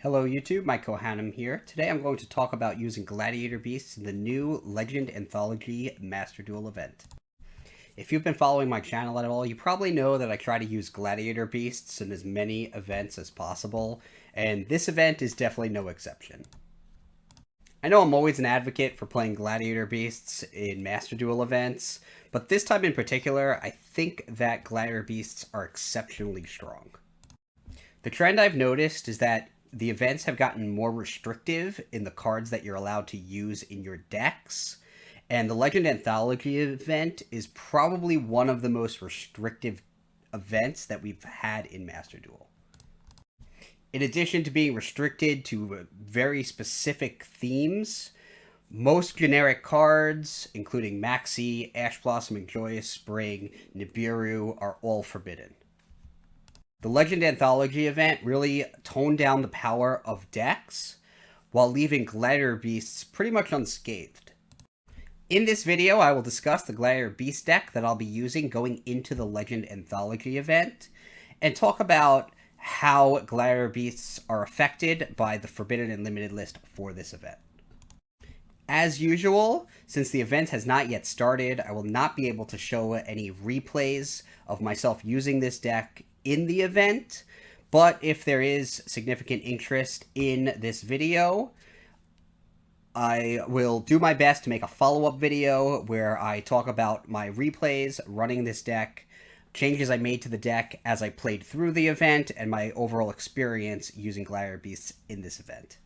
Hello YouTube, Mike Kohanam here. Today I'm going to talk about using Gladiator Beasts in the new Legend Anthology Master Duel event. If you've been following my channel at all, you probably know that I try to use Gladiator Beasts in as many events as possible, and this event is definitely no exception. I know I'm always an advocate for playing Gladiator Beasts in Master Duel events, but this time in particular, I think that Gladiator Beasts are exceptionally strong. The trend I've noticed is that the events have gotten more restrictive in the cards that you're allowed to use in your decks, and the Legend Anthology event is probably one of the most restrictive events that we've had in Master Duel. In addition to being restricted to very specific themes, most generic cards, including Maxi, Ash Blossom and Joyous Spring, Nibiru, are all forbidden. The Legend Anthology event really toned down the power of decks, while leaving Gladiator Beasts pretty much unscathed. In this video, I will discuss the Gladiator Beast deck that I'll be using going into the Legend Anthology event, and talk about how Gladiator Beasts are affected by the Forbidden and Limited list for this event. As usual, since the event has not yet started, I will not be able to show any replays of myself using this deck in the event, but if there is significant interest in this video, I will do my best to make a follow-up video where I talk about my replays running this deck, changes I made to the deck as I played through the event, and my overall experience using Gladiator Beasts in this event.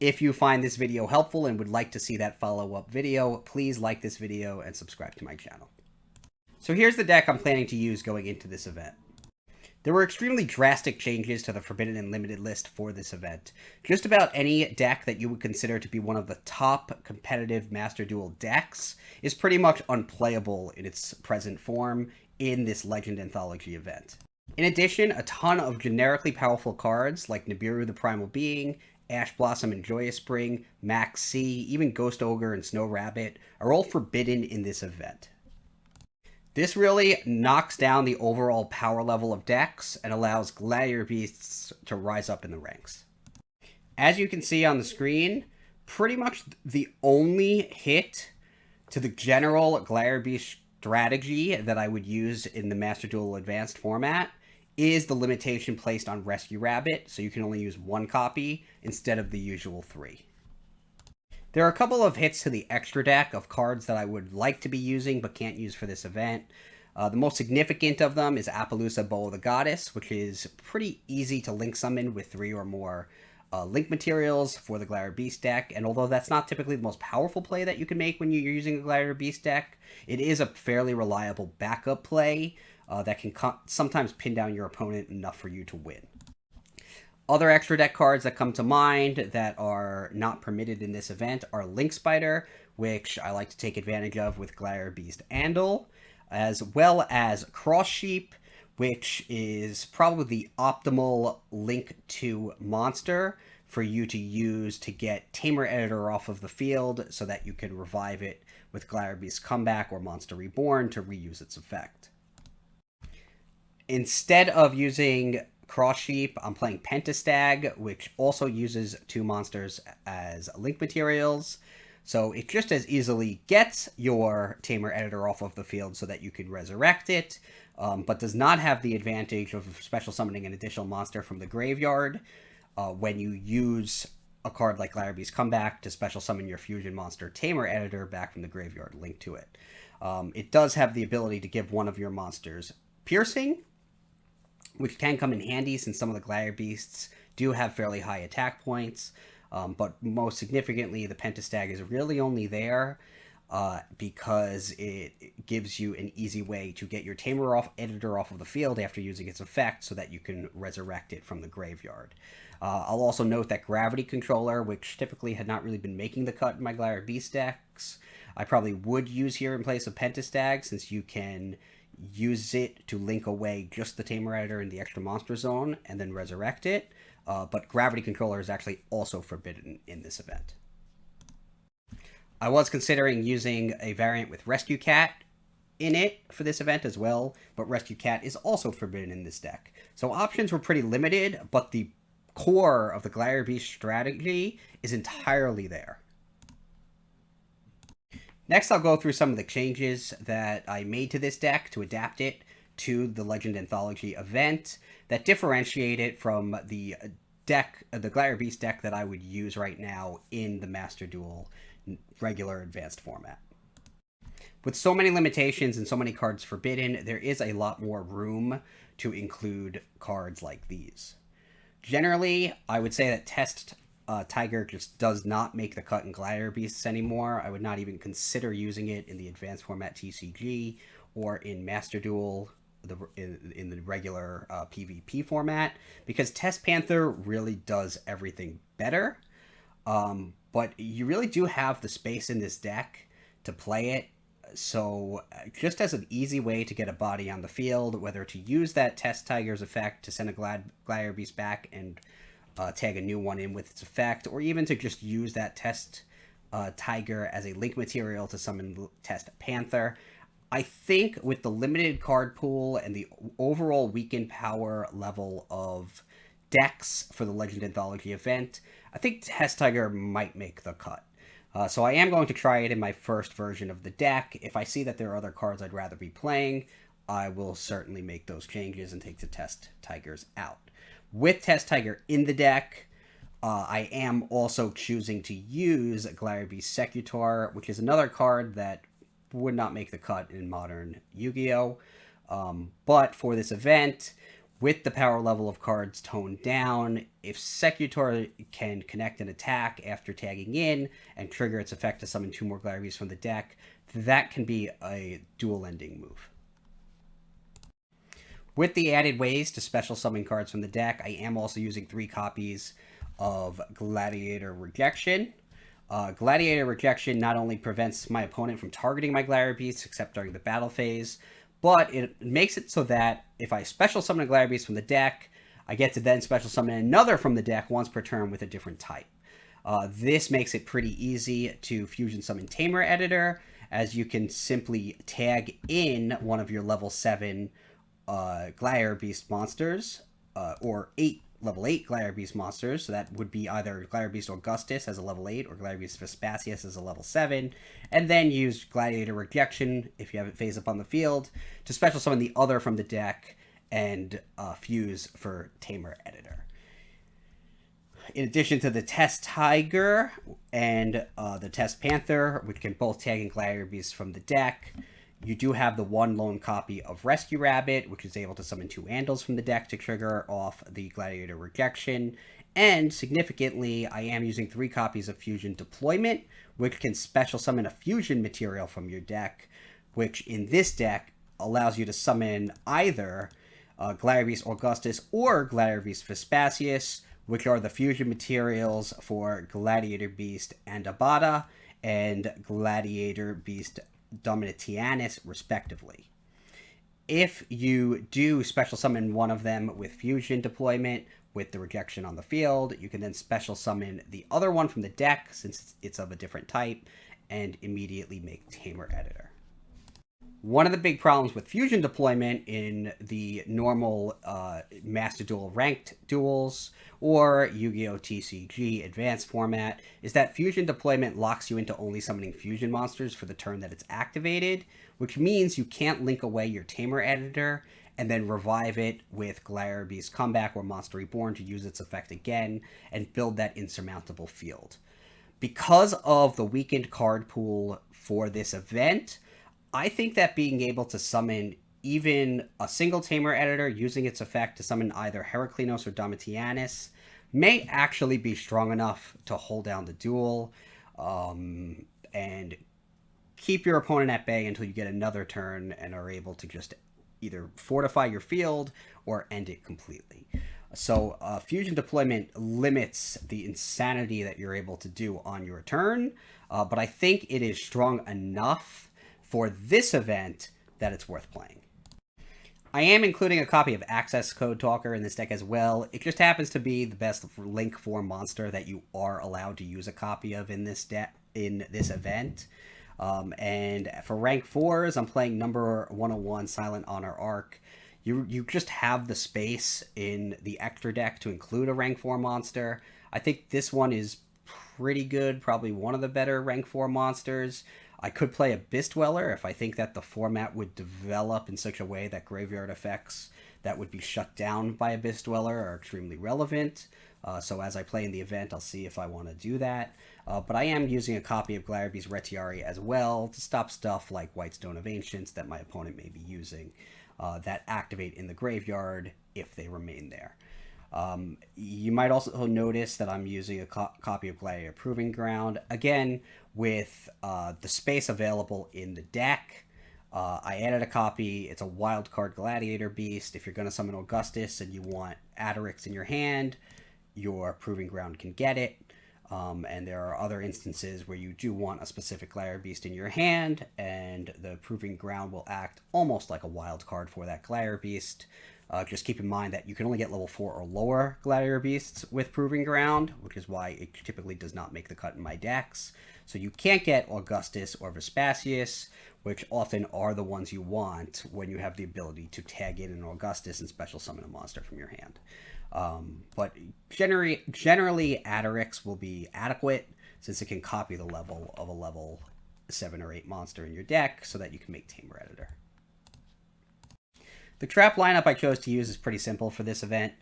If you find this video helpful and would like to see that follow-up video, please like this video and subscribe to my channel. So here's the deck I'm planning to use going into this event. There were extremely drastic changes to the Forbidden and Limited list for this event. Just about any deck that you would consider to be one of the top competitive Master Duel decks is pretty much unplayable in its present form in this Legend Anthology event. In addition, a ton of generically powerful cards like Nibiru the Primal Being, Ash Blossom and Joyous Spring, Maxi, even Ghost Ogre and Snow Rabbit are all forbidden in this event. This really knocks down the overall power level of decks and allows Gladiator Beasts to rise up in the ranks. As you can see on the screen, pretty much the only hit to the general Gladiator Beast strategy that I would use in the Master Duel Advanced format is the limitation placed on Rescue Rabbit, so you can only use one copy instead of the usual 3. There are a couple of hits to the extra deck of cards that I would like to be using but can't use for this event. The most significant of them is Appaloosa Bow of the Goddess, which is pretty easy to link summon with 3 or more link materials for the Gladiator Beast deck, and although that's not typically the most powerful play that you can make when you're using a Gladiator Beast deck, it is a fairly reliable backup play that can sometimes pin down your opponent enough for you to win. Other extra deck cards that come to mind that are not permitted in this event are Link Spider, which I like to take advantage of with Gladiator Beast Andal, as well as Cross Sheep, which is probably the optimal Link 2 monster for you to use to get Tamer Editor off of the field so that you can revive it with Gladiator Beast Comeback or Monster Reborn to reuse its effect. Instead of using Cross Sheep, I'm playing Pentastag, which also uses 2 monsters as link materials, so it just as easily gets your Tamer Editor off of the field so that you can resurrect it, but does not have the advantage of special summoning an additional monster from the graveyard when you use a card like Gladiator Beast Comeback to special summon your fusion monster Tamer Editor back from the graveyard linked to it. It does have the ability to give one of your monsters Piercing, which can come in handy since some of the Gladiator Beasts do have fairly high attack points, but most significantly, the Pentastag is really only there because it gives you an easy way to get your Tamer Editor off of the field after using its effect so that you can resurrect it from the graveyard. I'll also note that Gravity Controller, which typically had not really been making the cut in my Gladiator Beast decks, I probably would use here in place of Pentastag since you can use it to link away just the Tamer Editor in the extra monster zone and then resurrect it, but Gravity Controller is actually also forbidden in this event. I was considering using a variant with Rescue Cat in it for this event as well, but Rescue Cat is also forbidden in this deck. So options were pretty limited, but the core of the Gladiator Beast strategy is entirely there. Next, I'll go through some of the changes that I made to this deck to adapt it to the Legend Anthology event that differentiate it from the deck, the Gladiator Beast deck that I would use right now in the Master Duel regular advanced format. With so many limitations and so many cards forbidden, there is a lot more room to include cards like these. Generally, I would say that Test Tiger just does not make the cut in Gladiator Beasts anymore. I would not even consider using it in the advanced format TCG or in Master Duel in the regular PvP format, because Test Panther really does everything better. But you really do have the space in this deck to play it. So just as an easy way to get a body on the field, whether to use that Test Tiger's effect to send a Gladiator Beast back and tag a new one in with its effect, or even to just use that Test Tiger as a link material to summon Test Panther. I think with the limited card pool and the overall weakened power level of decks for the Legend Anthology event, I think Test Tiger might make the cut. So I am going to try it in my first version of the deck. If I see that there are other cards I'd rather be playing, I will certainly make those changes and take the Test Tigers out. With Test Tiger in the deck, I am also choosing to use Gladiator Beast Secutor, which is another card that would not make the cut in modern Yu-Gi-Oh! But for this event, with the power level of cards toned down, if Secutor can connect an attack after tagging in and trigger its effect to summon 2 more Gladiator Beasts from the deck, that can be a duel-ending move. With the added ways to special summon cards from the deck, I am also using 3 copies of Gladiator Rejection. Gladiator Rejection not only prevents my opponent from targeting my Gladiator Beasts except during the battle phase, but it makes it so that if I special summon a Gladiator Beast from the deck, I get to then special summon another from the deck once per turn with a different type. This makes it pretty easy to fusion summon Tamer Editor, as you can simply tag in one of your level 7 Gladiator Beast monsters, or level 8 Gladiator Beast monsters. So that would be either Gladiator Beast Augustus as a level 8 or Gladiator Beast Vespasius as a level 7, and then use Gladiator Rejection, if you have it phase up on the field, to special summon the other from the deck and fuse for Tamer Editor. In addition to the Test Tiger and the Test Panther, which can both tag in Gladiator Beasts from the deck, you do have the 1 lone copy of Rescue Rabbit, which is able to summon 2 Andals from the deck to trigger off the Gladiator Rejection. And significantly, I am using 3 copies of Fusion Deployment, which can special summon a fusion material from your deck, which in this deck allows you to summon either Gladiator Beast Augustus or Gladiator Beast Vespasius, which are the fusion materials for Gladiator Beast Andabada and Gladiator Beast Domitianus, respectively. If you do special summon one of them with Fusion Deployment with the Rejection on the field, you can then special summon the other one from the deck, since it's of a different type, and immediately make Tamer Editor. One of the big problems with Fusion Deployment in the normal Master Duel ranked duels or Yu-Gi-Oh! TCG advanced format is that Fusion Deployment locks you into only summoning fusion monsters for the turn that it's activated, which means you can't link away your Tamer Editor and then revive it with Gladiator Beast Comeback or Monster Reborn to use its effect again and build that insurmountable field. Because of the weakened card pool for this event, I think that being able to summon even a single Tamer Editor using its effect to summon either Heraclinos or Domitianus may actually be strong enough to hold down the duel and keep your opponent at bay until you get another turn and are able to just either fortify your field or end it completely. So Fusion Deployment limits the insanity that you're able to do on your turn, but I think it is strong enough for this event that it's worth playing. I am including a copy of Access Code Talker in this deck as well. It just happens to be the best link form monster that you are allowed to use a copy of in this event. And for rank 4s, I'm playing number 101 Silent Honor Arc. you just have the space in the extra deck to include a rank 4 monster. I think this one is pretty good, probably one of the better rank 4 monsters. I could play a Beast Dweller if I think that the format would develop in such a way that graveyard effects that would be shut down by a Beast Dweller are extremely relevant. So as I play in the event, I'll see if I want to do that. But I am using a copy of Gladiator Beasts Retiari as well to stop stuff like Whitestone of Ancients that my opponent may be using that activate in the graveyard if they remain there. You might also notice that I'm using a copy of Gladiator Proving Ground, again, with the space available in the deck. I added a copy. It's a wildcard Gladiator Beast. If you're going to summon Augustus and you want Attorix in your hand, your Proving Ground can get it. And there are other instances where you do want a specific Gladiator Beast in your hand, and the Proving Ground will act almost like a wild card for that Gladiator Beast. Just keep in mind that you can only get level 4 or lower Gladiator Beasts with Proving Ground, which is why it typically does not make the cut in my decks. So you can't get Augustus or Vespasius, which often are the ones you want when you have the ability to tag in an Augustus and special summon a monster from your hand. But generally Attorix will be adequate, since it can copy the level of a level 7 or 8 monster in your deck so that you can make Tamer Editor. The trap lineup I chose to use is pretty simple for this event.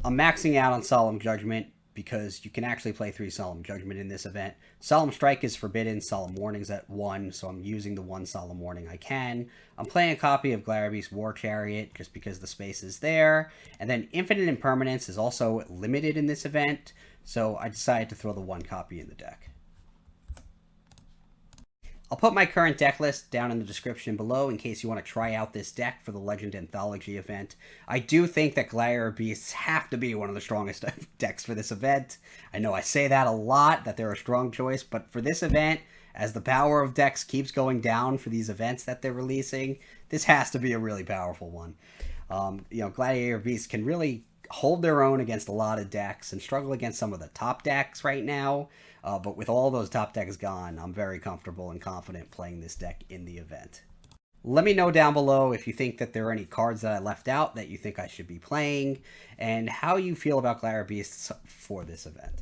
I'm maxing out on Solemn Judgment because you can actually play 3 Solemn Judgment in this event. Solemn Strike is forbidden, Solemn Warning's at 1, so I'm using the 1 Solemn Warning I can. I'm playing a copy of Gladiator Beasts War Chariot just because the space is there. And then Infinite Impermanence is also limited in this event, so I decided to throw the 1 copy in the deck. I'll put my current deck list down in the description below in case you want to try out this deck for the Legend Anthology event. I do think that Gladiator Beasts have to be one of the strongest decks for this event. I know I say that a lot, that they're a strong choice, but for this event, as the power of decks keeps going down for these events that they're releasing, this has to be a really powerful one. Gladiator Beasts can really hold their own against a lot of decks and struggle against some of the top decks right now. But with all those top decks gone, I'm very comfortable and confident playing this deck in the event. Let me know down below if you think that there are any cards that I left out that you think I should be playing, and how you feel about Gladiator Beasts for this event.